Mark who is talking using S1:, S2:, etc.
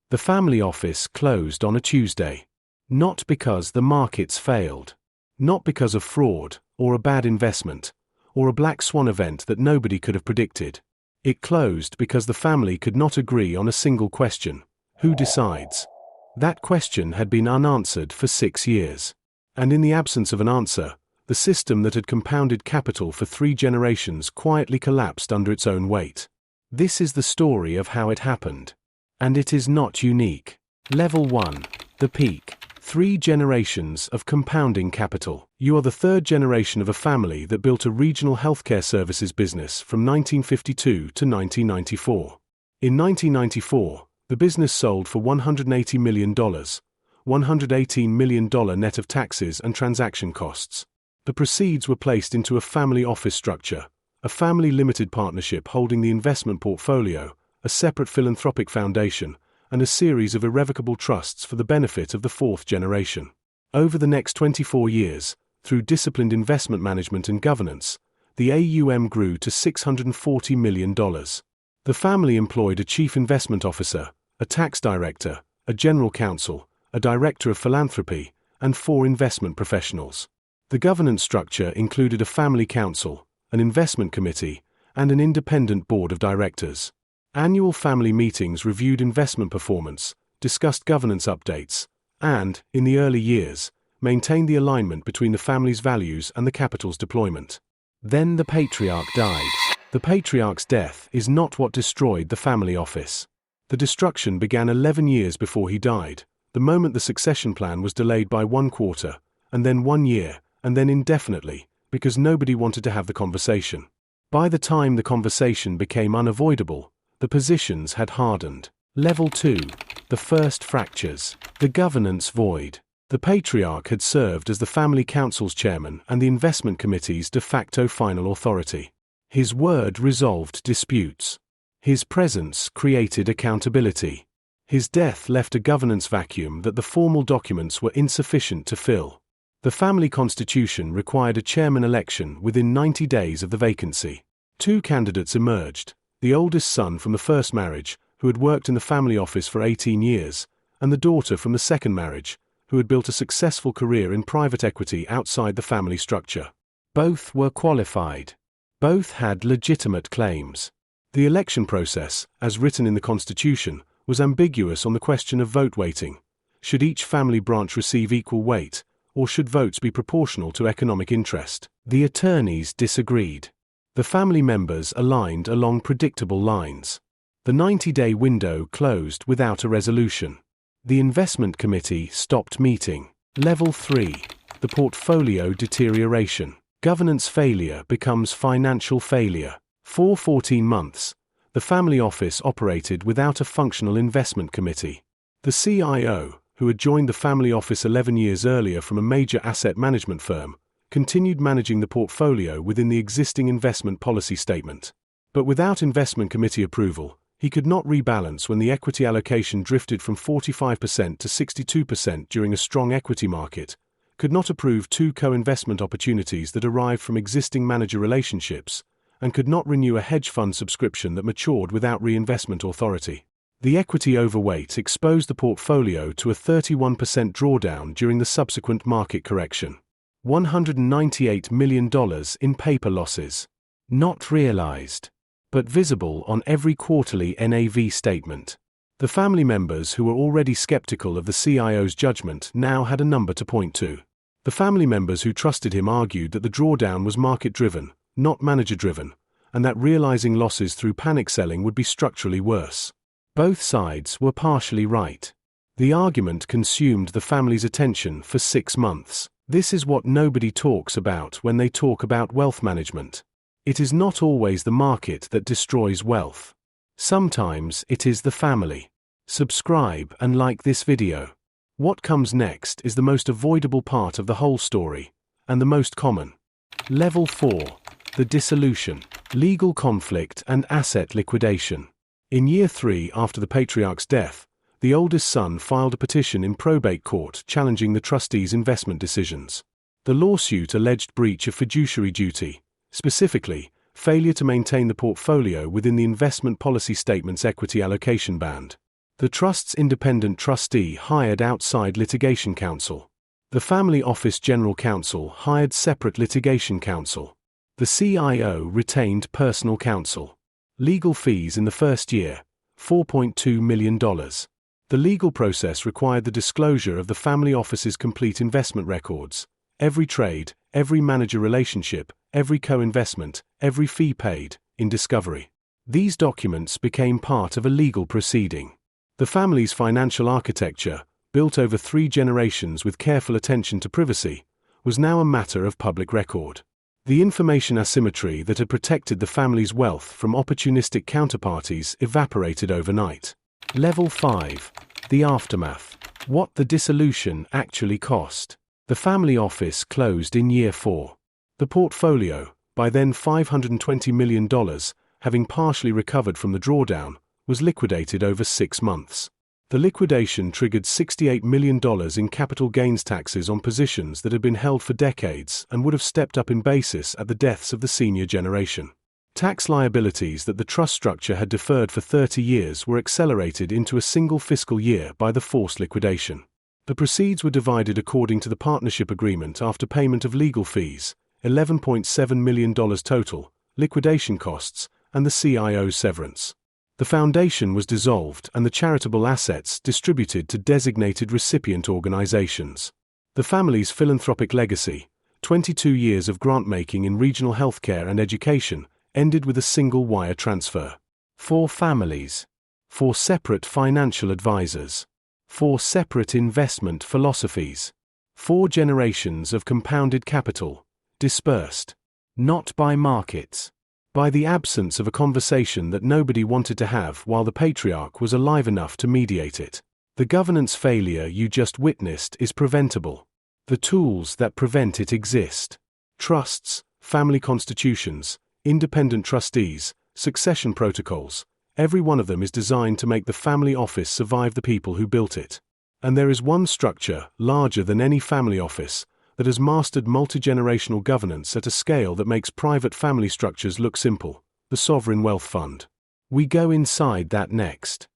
S1: The family office closed on a Tuesday. Not because the markets failed. Not because of fraud, or a bad investment, or a black swan event that nobody could have predicted. It closed because the family could not agree on a single question: who decides? That question had been unanswered for 6 years. And in the absence of an answer, the system that had compounded capital for 3 generations quietly collapsed under its own weight. This is the story of how it happened. And it is not unique. Level 1. The peak. 3 generations of compounding capital. You are the 3rd generation of a family that built a regional healthcare services business from 1952 to 1994. In 1994, the business sold for $180 million, $118 million net of taxes and transaction costs. The proceeds were placed into a family office structure, a family limited partnership holding the investment portfolio, a separate philanthropic foundation, and a series of irrevocable trusts for the benefit of the 4th generation. Over the next 24 years, through disciplined investment management and governance, the AUM grew to $640 million. The family employed a chief investment officer, a tax director, a general counsel, a director of philanthropy, and 4 investment professionals. The governance structure included a family council, an investment committee, and an independent board of directors. Annual family meetings reviewed investment performance, discussed governance updates, and, in the early years, maintained the alignment between the family's values and the capital's deployment. Then the patriarch died. The patriarch's death is not what destroyed the family office. The destruction began 11 years before he died, the moment the succession plan was delayed by 1 quarter, and then 1 year, and then indefinitely, because nobody wanted to have the conversation. By the time the conversation became unavoidable, the positions had hardened. Level 2. The first fractures. The governance void. The patriarch had served as the family council's chairman and the investment committee's de facto final authority. His word resolved disputes. His presence created accountability. His death left a governance vacuum that the formal documents were insufficient to fill. The family constitution required a chairman election within 90 days of the vacancy. 2 candidates emerged: the oldest son from the first marriage, who had worked in the family office for 18 years, and the daughter from the second marriage, who had built a successful career in private equity outside the family structure. Both were qualified. Both had legitimate claims. The election process, as written in the Constitution, was ambiguous on the question of vote weighting. Should each family branch receive equal weight, or should votes be proportional to economic interest? The attorneys disagreed. The family members aligned along predictable lines. The 90-day window closed without a resolution. The investment committee stopped meeting. Level 3. The portfolio deterioration. Governance failure becomes financial failure. For 14 months, the family office operated without a functional investment committee. The CIO, who had joined the family office 11 years earlier from a major asset management firm, continued managing the portfolio within the existing investment policy statement. But without investment committee approval, he could not rebalance when the equity allocation drifted from 45% to 62% during a strong equity market, could not approve 2 co-investment opportunities that arrived from existing manager relationships, and could not renew a hedge fund subscription that matured without reinvestment authority. The equity overweight exposed the portfolio to a 31% drawdown during the subsequent market correction. $198 million in paper losses. Not realized, but visible on every quarterly NAV statement. The family members who were already skeptical of the CIO's judgment now had a number to point to. The family members who trusted him argued that the drawdown was market-driven, not manager-driven, and that realizing losses through panic selling would be structurally worse. Both sides were partially right. The argument consumed the family's attention for 6 months. This is what nobody talks about when they talk about wealth management. It is not always the market that destroys wealth. Sometimes it is the family. Subscribe and like this video. What comes next is the most avoidable part of the whole story, and the most common. Level 4. The dissolution, legal conflict and asset liquidation. In year 3 after the patriarch's death, the oldest son filed a petition in probate court challenging the trustee's investment decisions. The lawsuit alleged breach of fiduciary duty, specifically, failure to maintain the portfolio within the investment policy statement's equity allocation band. The trust's independent trustee hired outside litigation counsel. The family office general counsel hired separate litigation counsel. The CIO retained personal counsel. Legal fees in the first year, $4.2 million. The legal process required the disclosure of the family office's complete investment records, every trade, every manager relationship, every co-investment, every fee paid, in discovery. These documents became part of a legal proceeding. The family's financial architecture, built over 3 generations with careful attention to privacy, was now a matter of public record. The information asymmetry that had protected the family's wealth from opportunistic counterparties evaporated overnight. Level 5. The aftermath. What the dissolution actually cost. The family office closed in year 4. The portfolio, by then $520 million, having partially recovered from the drawdown, was liquidated over 6 months. The liquidation triggered $68 million in capital gains taxes on positions that had been held for decades and would have stepped up in basis at the deaths of the senior generation. Tax liabilities that the trust structure had deferred for 30 years were accelerated into a single fiscal year by the forced liquidation. The proceeds were divided according to the partnership agreement after payment of legal fees, $11.7 million total, liquidation costs, and the CIO's severance. The foundation was dissolved and the charitable assets distributed to designated recipient organizations. The family's philanthropic legacy, 22 years of grant-making in regional healthcare and education, ended with a single wire transfer. 4 families. 4 separate financial advisors. 4 separate investment philosophies. 4 generations of compounded capital, dispersed. Not by markets. By the absence of a conversation that nobody wanted to have while the patriarch was alive enough to mediate it. The governance failure you just witnessed is preventable. The tools that prevent it exist. Trusts, family constitutions, independent trustees, succession protocols, every one of them is designed to make the family office survive the people who built it. And there is one structure, larger than any family office, that has mastered multi-generational governance at a scale that makes private family structures look simple, the Sovereign Wealth Fund. We go inside that next.